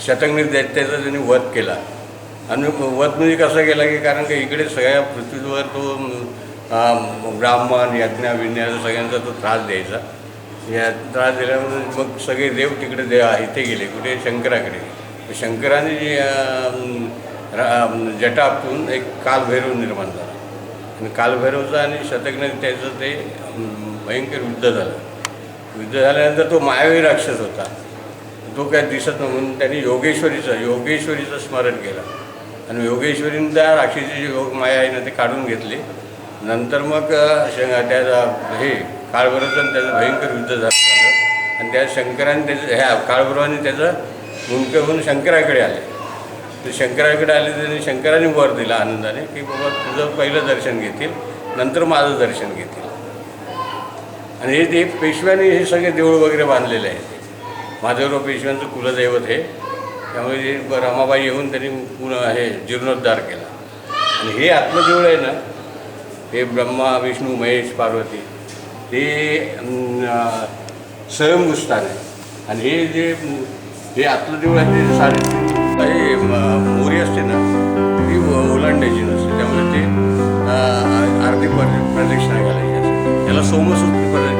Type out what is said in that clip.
शतघ्नी दैत्याचा त्यांनी वध केला. आणि वध म्हणजे कसं केला की कारण की इकडे सगळ्या पृथ्वीवर तो ब्राह्मण यज्ञ विज्ञान सगळ्यांचा तो त्रास द्यायचा. या त्रास दिल्यामुळे मग सगळे देव तिकडे इथे गेले, कुठे शंकराकडे. शंकराने जटा आपटून एक कालभैरव निर्माण झाला आणि कालभैरवचं आणि शतघ्न त्याचं ते भयंकर युद्ध झालं. युद्ध झाल्यानंतर तो मायावी राक्षस होता, तो काय दिसत म्हणून त्यांनी योगेश्वरीचं स्मरण केलं आणि योगेश्वरीनं त्या राक्षसी योग माया आहे ना ते काढून घेतले. नंतर मग त्याचा हे काळभैरवचं त्याचं भयंकर युद्ध झालं आणि त्या शंकराने त्याचं ह्या काळभैरवाने त्याचं मुंडकं होऊन शंकराकडे आले. तर शंकराकडे आले त्यांनी शंकराने वर दिला आनंदाने की बाबा तुझं पहिलं दर्शन घेतील, नंतर माझं दर्शन घेतील. आणि हे ते पेशव्याने हे सगळे देऊळ वगैरे बांधलेले आहेत. महादेवराव पेशव्यांचं कुलदैवत हे, त्यामुळे हे रमाबाई येऊन त्यांनी पुन्हा हे जीर्णोद्धार केला. आणि हे आत्मदेऊळ आहे ना, हे ब्रह्मा विष्णू महेश पार्वती ते स्वयंभूस्थान आहे. आणि हे आत्मदेऊळ आहे ते 3.5 हे मोरी असते ना ती ओलांडायची नसते, त्यामुळे ते अर्धी प्रदक्षिणा घालायची असते. त्याला सोमसूत्री प्रदक्षिणा